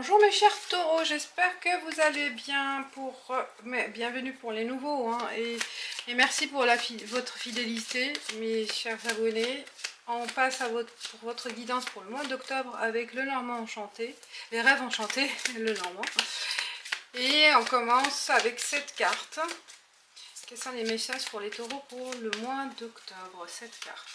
Bonjour mes chers taureaux, j'espère que vous allez bien. Bienvenue pour les nouveaux hein, et merci pour votre fidélité mes chers abonnés. On passe pour votre guidance pour le mois d'octobre avec le Normand enchanté, les rêves enchantés, le Normand. Et on commence avec cette carte. Quels sont les messages pour les taureaux pour le mois d'octobre? Cette carte.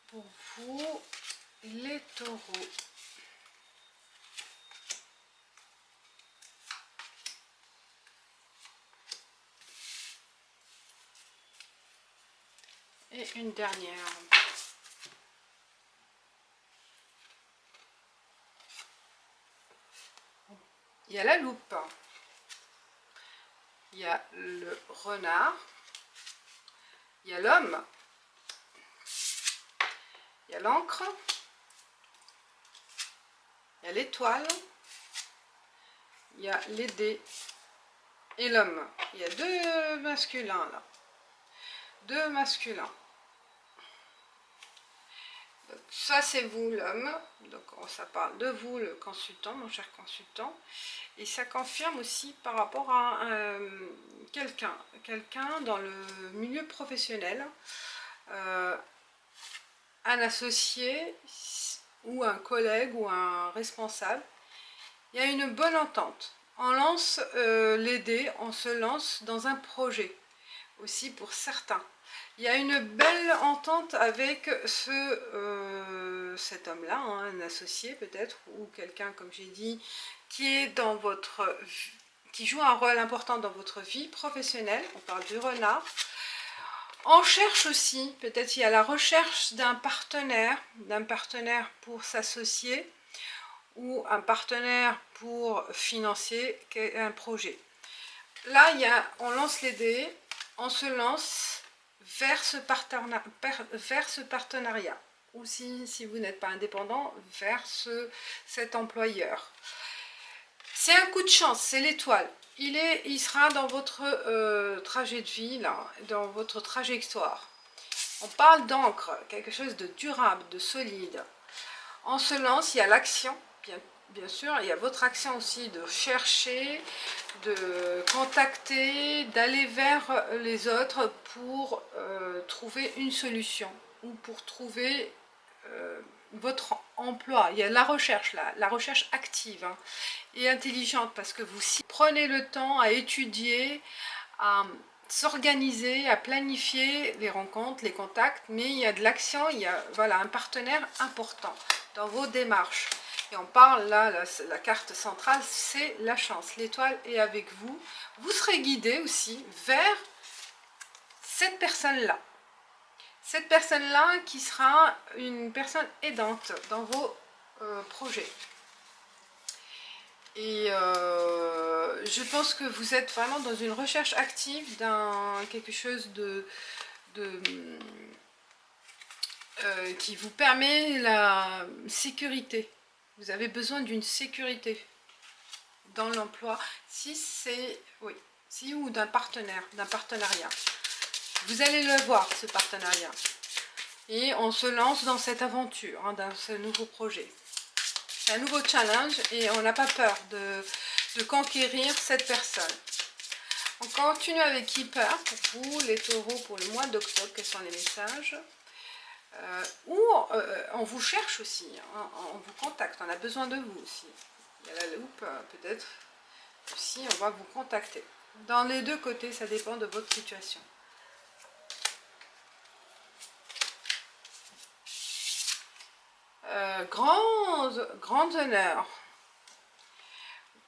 Pour vous, les taureaux. Et une dernière. Il y a la loupe. Il y a le renard. Il y a l'homme. Il y a l'encre. Il y a l'étoile. Il y a les dés. Et l'homme. Il y a deux masculins là. Deux masculins. Donc, ça c'est vous l'homme. Donc ça parle de vous le consultant, mon cher consultant. Et ça confirme aussi par rapport à quelqu'un dans le milieu professionnel. Un associé ou un collègue ou un responsable. Il y a une bonne entente. On lance les dés, on se lance dans un projet aussi pour certains. Il y a une belle entente avec cet homme-là, hein, un associé peut-être, ou quelqu'un, comme j'ai dit, qui joue un rôle important dans votre vie professionnelle. On parle du renard. On cherche aussi, peut-être il y a la recherche d'un partenaire pour s'associer, ou un partenaire pour financer un projet. Là, on lance les dés, on se lance vers ce partenariat. Ou si vous n'êtes pas indépendant, vers cet employeur. C'est un coup de chance, c'est l'étoile. Il sera dans votre trajet de vie, là, dans votre trajectoire. On parle d'encre, quelque chose de durable, de solide. On se lance, il y a l'action, bien sûr, il y a votre action aussi de chercher, de contacter, d'aller vers les autres pour trouver une solution ou pour trouver votre emploi. Il y a la recherche là, la recherche active hein, et intelligente parce que vous prenez le temps à étudier, à s'organiser, à planifier les rencontres, les contacts, mais il y a de l'action, il y a voilà, un partenaire important dans vos démarches. Et on parle là, la carte centrale, c'est la chance. L'étoile est avec vous. Vous serez guidé aussi vers cette personne-là. Cette personne-là qui sera une personne aidante dans vos projets. Et je pense que vous êtes vraiment dans une recherche active d'un quelque chose qui vous permet la sécurité. Vous avez besoin d'une sécurité dans l'emploi, ou d'un partenariat. Vous allez le voir, ce partenariat. Et on se lance dans cette aventure, hein, dans ce nouveau projet. C'est un nouveau challenge et on n'a pas peur de conquérir cette personne. On continue avec Keeper pour vous, les taureaux, pour le mois d'octobre. Quels sont les messages? On vous cherche aussi, hein, on vous contacte, on a besoin de vous aussi. Il y a la loupe, peut-être aussi, on va vous contacter. Dans les deux côtés, ça dépend de votre situation. Grand honneur.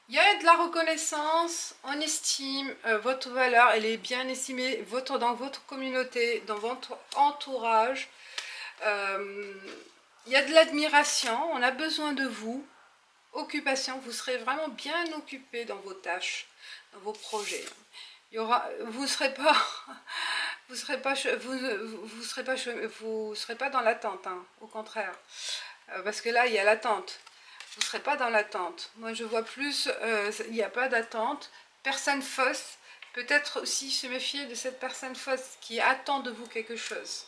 Il y a de la reconnaissance, on estime votre valeur, elle est bien estimée dans votre communauté, dans votre entourage. Il y a de l'admiration, on a besoin de vous. Occupation, vous serez vraiment bien occupé dans vos tâches, dans vos projets. Vous serez pas dans l'attente, hein, au contraire, parce que là il y a l'attente. Vous ne serez pas dans l'attente. Moi je vois plus, il n'y a pas d'attente, personne fausse. Peut-être aussi se méfier de cette personne fausse qui attend de vous quelque chose.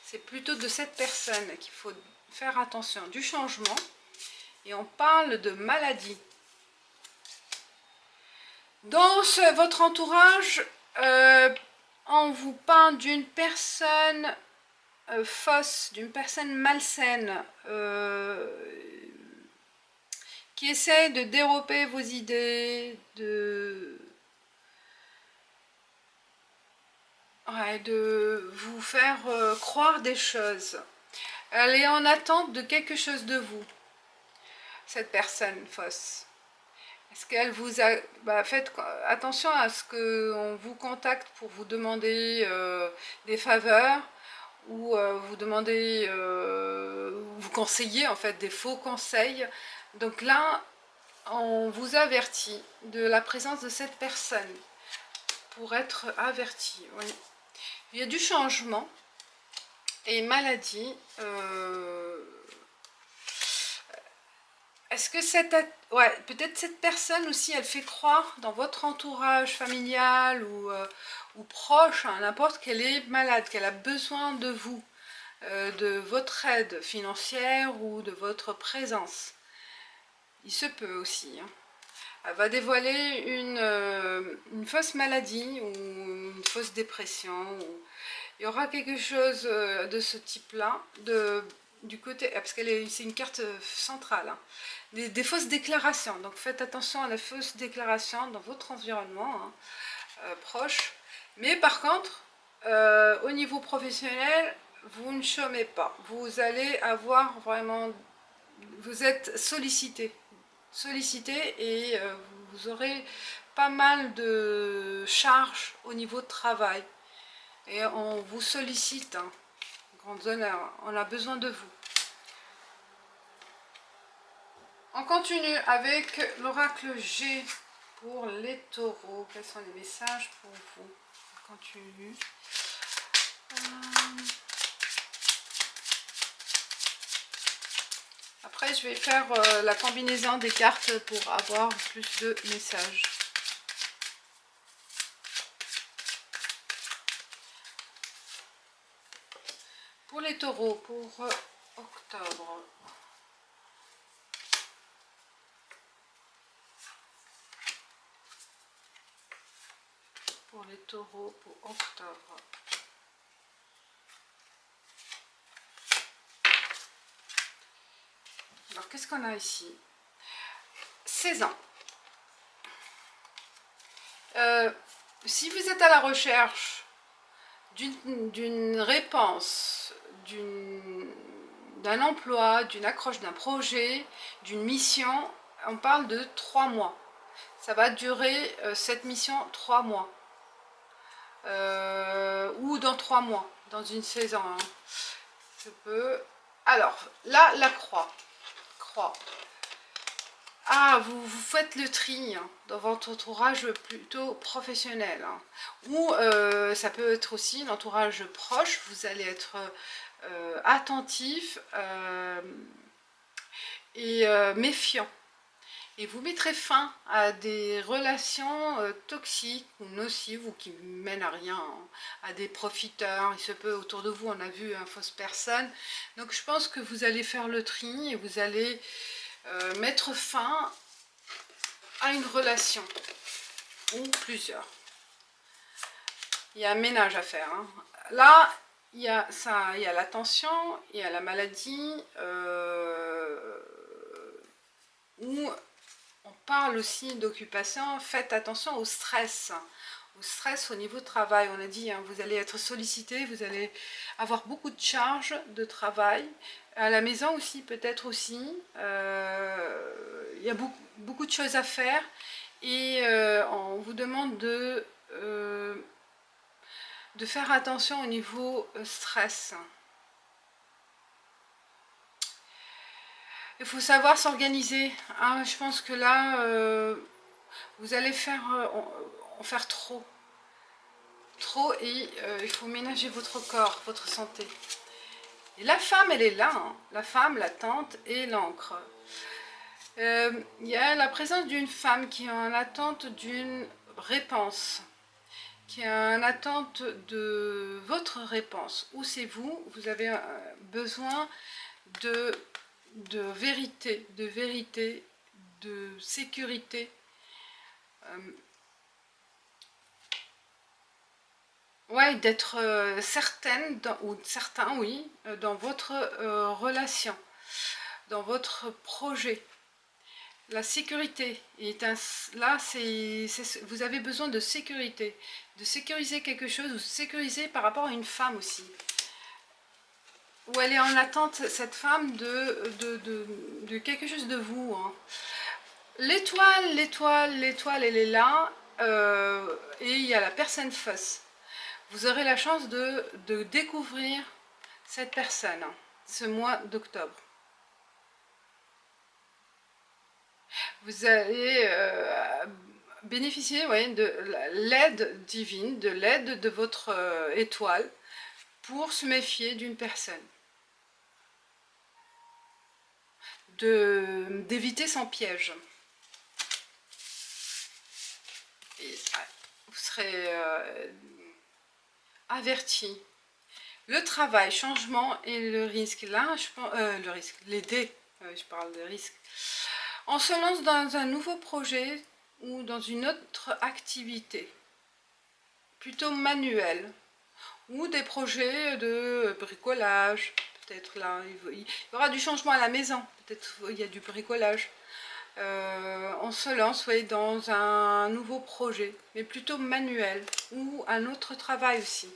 C'est plutôt de cette personne qu'il faut faire attention, du changement. et on parle de maladie. Dans votre entourage, on vous parle d'une personne fausse, d'une personne malsaine, qui essaie de dérober vos idées, de vous faire croire des choses. Elle est en attente de quelque chose de vous, cette personne fausse. Est-ce qu'elle vous a... faites attention à ce qu'on vous contacte pour vous demander des faveurs, ou vous demander, vous conseiller en fait, des faux conseils. Donc là, on vous avertit de la présence de cette personne, pour être averti. Oui. Il y a du changement et maladie. Est-ce que peut-être cette personne aussi, elle fait croire dans votre entourage familial ou proche, hein, n'importe qu'elle est malade, qu'elle a besoin de vous, de votre aide financière ou de votre présence. Il se peut aussi. Hein. Elle va dévoiler une fausse maladie ou une fausse dépression. Il y aura quelque chose de ce type-là, du côté, parce que c'est une carte centrale, hein, des fausses déclarations. Donc faites attention à la fausse déclaration dans votre environnement hein, proche. Mais par contre, au niveau professionnel, vous ne chômez pas. Vous allez avoir vraiment, vous êtes sollicité et vous aurez pas mal de charges au niveau de travail. Et on vous sollicite, hein, grand honneur, on a besoin de vous. On continue avec l'oracle G pour les taureaux. Quels sont les messages pour vous? On continue. Après, je vais faire la combinaison des cartes pour avoir plus de messages. Pour les taureaux, pour octobre. Pour les taureaux, pour octobre. Alors, qu'est-ce qu'on a ici? 16 ans. Si vous êtes à la recherche d'une réponse, d'un emploi, d'une accroche d'un projet, d'une mission, on parle de 3 mois. Ça va durer cette mission 3 mois. Ou dans 3 mois, dans une saison. Hein. Je peux... Alors, là, la croix. Ah, vous faites le tri hein, dans votre entourage plutôt professionnel. Hein. Ou ça peut être aussi l'entourage proche, vous allez être attentif et méfiant. Et vous mettrez fin à des relations toxiques ou nocives ou qui mènent à rien, hein, à des profiteurs. Il se peut autour de vous, on a vu une fausse personne. Donc je pense que vous allez faire le tri et vous allez mettre fin à une relation ou plusieurs. Il y a un ménage à faire. Hein. Là, il y a la tension, il y a la maladie, où on parle aussi d'occupation. Faites attention au stress au niveau de travail. On a dit, hein, vous allez être sollicité, vous allez avoir beaucoup de charges de travail. À la maison aussi, peut-être aussi. Il y a beaucoup de choses à faire. Et on vous demande de faire attention au niveau stress. Il faut savoir s'organiser. Hein. Je pense que là, vous allez en faire trop. Et il faut ménager votre corps, votre santé. Et la femme, elle est là. Hein. La femme, la tante et l'encre. Il y a la présence d'une femme qui est en attente d'une réponse. Qui est en attente de votre réponse. Ou c'est vous avez besoin de vérité, de sécurité. Ouais, d'être certaine, ou certain, oui, dans votre relation, dans votre projet. La sécurité est là, vous avez besoin de sécurité, de sécuriser quelque chose, ou sécuriser par rapport à une femme aussi. Où elle est en attente, cette femme, de quelque chose de vous. Hein. L'étoile, elle est là, et il y a la personne face. Vous aurez la chance de découvrir cette personne, hein, ce mois d'octobre. Vous allez bénéficier, ouais, de l'aide divine, de l'aide de votre étoile pour se méfier d'une personne. D'éviter son piège. Et, vous serez averti. Le travail, changement et le risque. Là, je pense, le risque, les dés, je parle de risque. On se lance dans un nouveau projet ou dans une autre activité, plutôt manuelle, ou des projets de bricolage. Peut-être là, il y aura du changement à la maison. Peut-être il y a du bricolage. On se lance, oui, dans un nouveau projet, mais plutôt manuel, ou un autre travail aussi.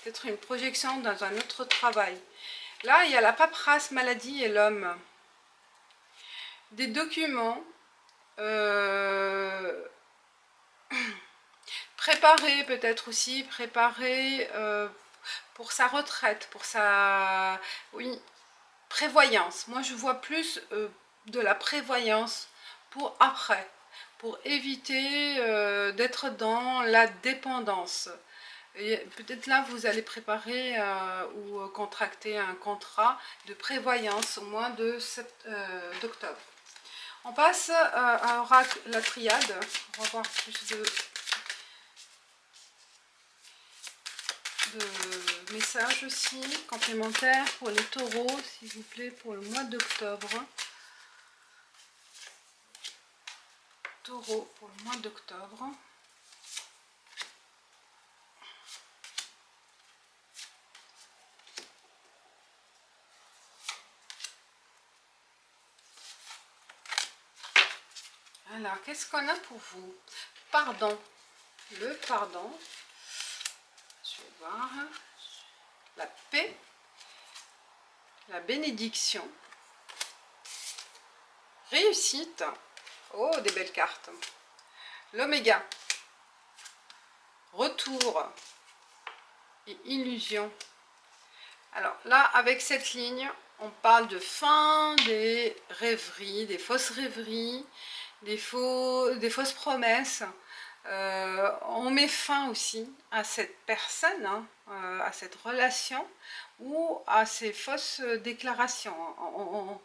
Peut-être une projection dans un autre travail. Là, il y a la paperasse, maladie et l'homme. Des documents préparés, peut-être aussi, préparés pour sa retraite, pour sa, oui, prévoyance. Moi, je vois plus de la prévoyance pour après, pour éviter d'être dans la dépendance. Peut-être là, vous allez préparer ou contracter un contrat de prévoyance au mois d'octobre. On passe à l'oracle, la triade. On va voir plus de messages aussi complémentaires pour les taureaux, s'il vous plaît, pour le mois d'octobre. Taureau pour le mois d'octobre. Alors, qu'est-ce qu'on a pour vous? Pardon. Le pardon. Je vais voir. La paix. La bénédiction. Réussite. Oh, des belles cartes. L'oméga. Retour. Et illusion. Alors là, avec cette ligne, on parle de fin des rêveries, des fausses rêveries, des fausses promesses. On met fin aussi à cette personne, hein, à cette relation, ou à ces fausses déclarations.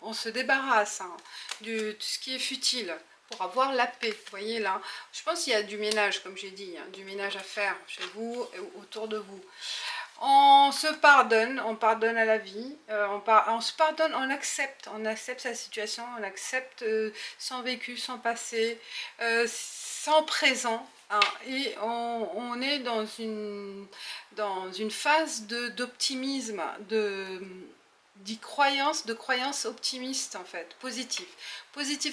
On se débarrasse, hein, de tout ce qui est futile pour avoir la paix. Vous voyez là, je pense qu'il y a du ménage, comme j'ai dit, hein, du ménage à faire chez vous et autour de vous. On se pardonne, on pardonne à la vie, on se pardonne, on accepte sa situation, on accepte son vécu, son passé, son présent, hein, et on est dans une phase d'optimisme, de croyance optimiste en fait, positive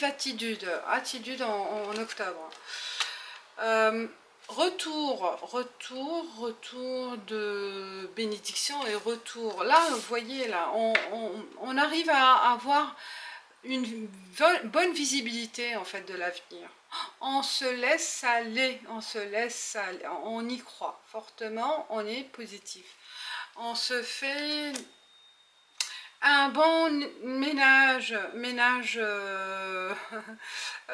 attitude en octobre. Retour de bénédiction et retour. Là, vous voyez, là, on arrive à avoir une bonne visibilité en fait de l'avenir. On se laisse aller, on y croit fortement, on est positif. On se fait un bon ménage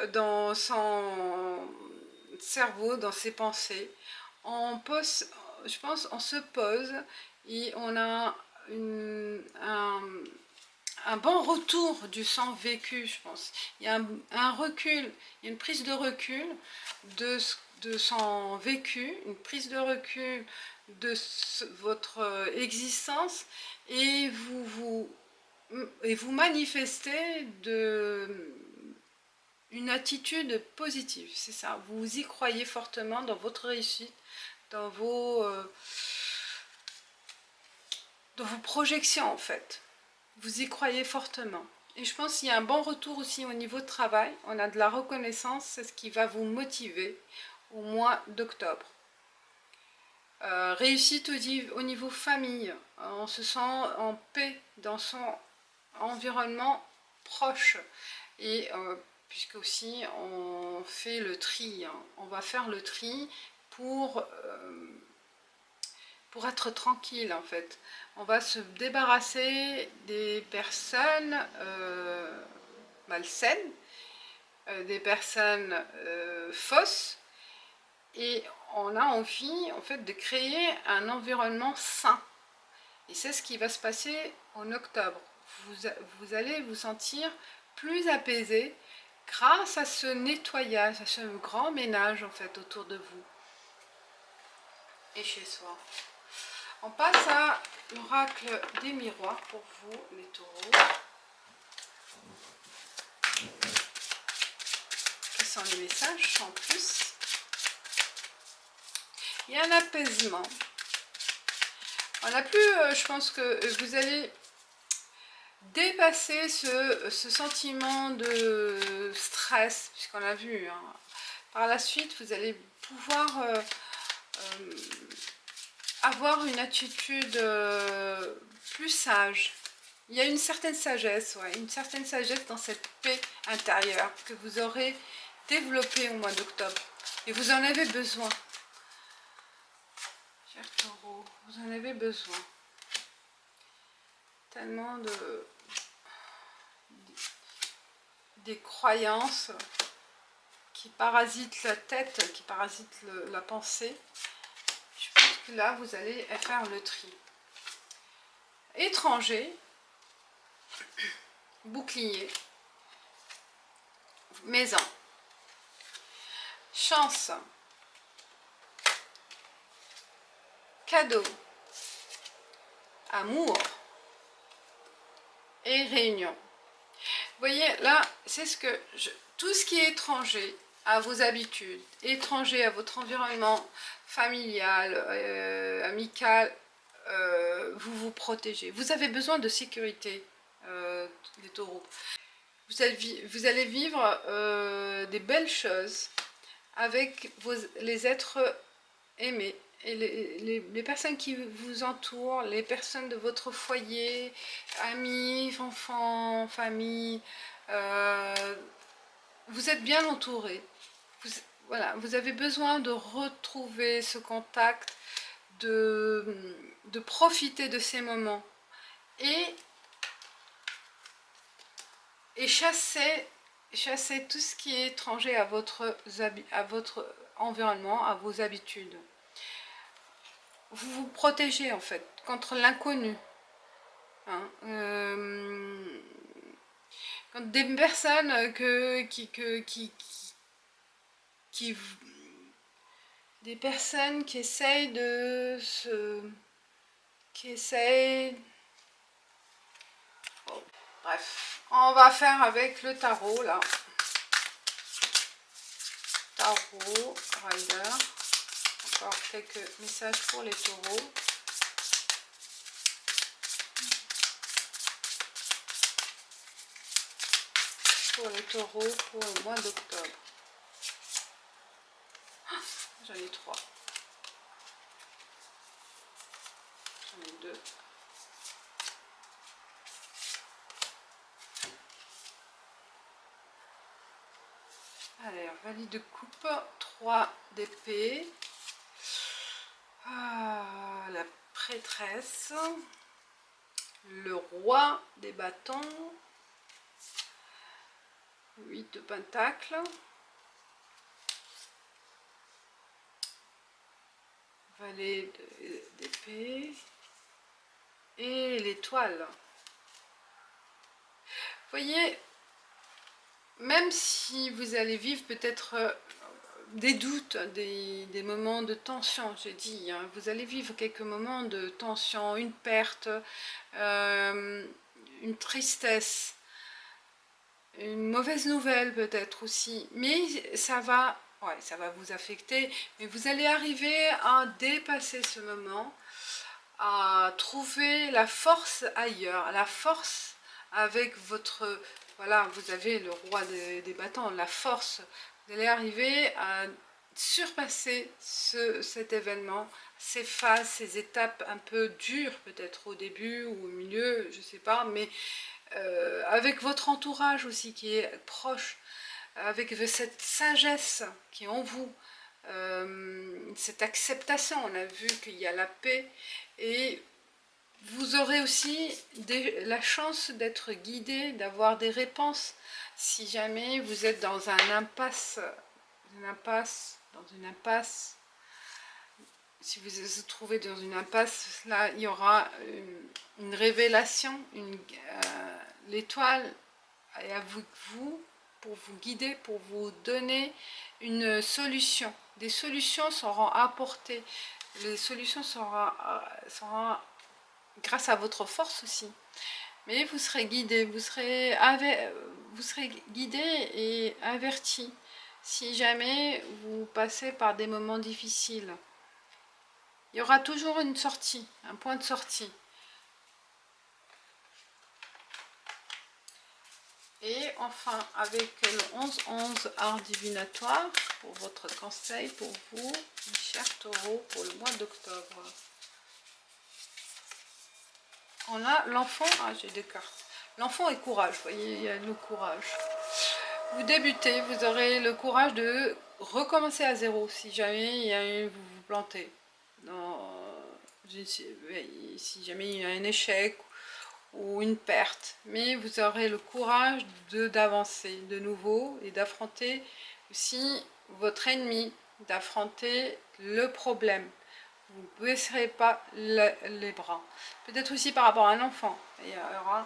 dans son cerveau, dans ses pensées. Je pense, on se pose et on a un bon retour du sang vécu, je pense. Il y a un recul, une prise de recul de son vécu, une prise de recul de votre existence, et vous et vous manifestez une attitude positive, c'est ça. Vous y croyez fortement dans votre réussite, dans dans vos projections en fait. Vous y croyez fortement. Et je pense qu'il y a un bon retour aussi au niveau de travail. On a de la reconnaissance, c'est ce qui va vous motiver au mois d'octobre. Réussite au niveau famille. On se sent en paix dans son environnement proche. Et puisque aussi on fait le tri, hein. On va faire le tri pour être tranquille en fait. On va se débarrasser des personnes malsaines, des personnes fausses, et on a envie en fait de créer un environnement sain. Et c'est ce qui va se passer en octobre. Vous allez vous sentir plus apaisé grâce à ce nettoyage, à ce grand ménage en fait autour de vous et chez soi. On passe à l'oracle des miroirs pour vous, les taureaux. Quels sont les messages en plus? Il y a un apaisement. On n'a plus, je pense que vous allez dépasser ce sentiment de stress, puisqu'on l'a vu. Hein. Par la suite, vous allez pouvoir avoir une attitude plus sage. Il y a une certaine sagesse, ouais, une certaine sagesse dans cette paix intérieure que vous aurez développée au mois d'octobre. Et vous en avez besoin. Cher taureau, vous en avez besoin. Tellement des croyances qui parasitent la tête, qui parasitent la pensée. Je pense que là, vous allez faire le tri. Étranger, bouclier, maison, chance, cadeau, amour et réunion. Vous voyez, là, c'est tout ce qui est étranger à vos habitudes, étranger à votre environnement familial, amical, vous vous protégez. Vous avez besoin de sécurité, les taureaux. Vous allez vivre des belles choses avec les êtres aimés. Et les personnes qui vous entourent, les personnes de votre foyer, amis, enfants, famille, vous êtes bien entouré. Voilà, vous avez besoin de retrouver ce contact, de profiter de ces moments et chasser tout ce qui est étranger à votre environnement, à vos habitudes. Vous vous protégez en fait contre l'inconnu. Hein, quand des personnes des personnes qui essayent bon, bref, on va faire avec le tarot là. Tarot, Rider. Encore quelques messages pour les taureaux. Pour les taureaux pour le mois d'octobre. J'en ai 3. J'en ai 2. Allez, valide de coupe, 3 d'épée. La prêtresse. Le roi des bâtons. 8 de pentacles. Valet d'épée. Et l'étoile. Vous voyez, même si vous allez vivre peut-être des doutes, des moments de tension, j'ai dit, hein, vous allez vivre quelques moments de tension, une perte, une tristesse, une mauvaise nouvelle peut-être aussi, mais ça va, ouais, ça va vous affecter, mais vous allez arriver à dépasser ce moment, à trouver la force ailleurs, la force avec votre, voilà, vous avez le roi des bâtons, la force, vous allez arriver à surpasser cet événement, ces phases, ces étapes un peu dures peut-être au début ou au milieu, je sais pas, mais avec votre entourage aussi qui est proche, avec cette sagesse qui est en vous, cette acceptation, on a vu qu'il y a la paix, et vous aurez aussi la chance d'être guidé, d'avoir des réponses si jamais vous êtes dans une impasse, si vous vous trouvez dans une impasse, là il y aura une révélation, l'étoile est avec vous pour vous guider, pour vous donner une solution. Des solutions seront apportées, les solutions seront grâce à votre force aussi. Mais vous serez guidé, vous serez guidé et averti si jamais vous passez par des moments difficiles. Il y aura toujours une sortie, un point de sortie. Et enfin, avec le 11-11 art divinatoire, pour votre conseil, pour vous, mes chers taureaux, pour le mois d'octobre. On a l'enfant, j'ai des cartes. L'enfant est courage, vous voyez, il y a le courage. Vous débutez, vous aurez le courage de recommencer à zéro si jamais vous vous plantez. Si jamais il y a un échec ou une perte, mais vous aurez le courage d'avancer de nouveau et d'affronter aussi votre ennemi, d'affronter le problème. Vous ne baisserez pas les bras. Peut-être aussi par rapport à un enfant. Il y aura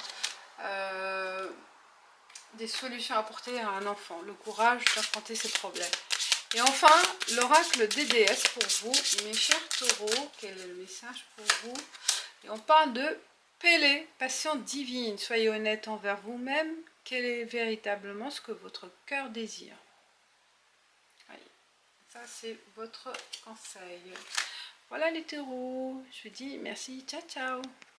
des solutions à apporter à un enfant, le courage d'affronter ses problèmes. Et enfin, l'oracle des déesses pour vous, mes chers taureaux, quel est le message pour vous? Et on parle de Pélée, passion divine, soyez honnête envers vous-même, quel est véritablement ce que votre cœur désire. Allez, ça c'est votre conseil. Voilà les taureaux, je vous dis merci, ciao ciao.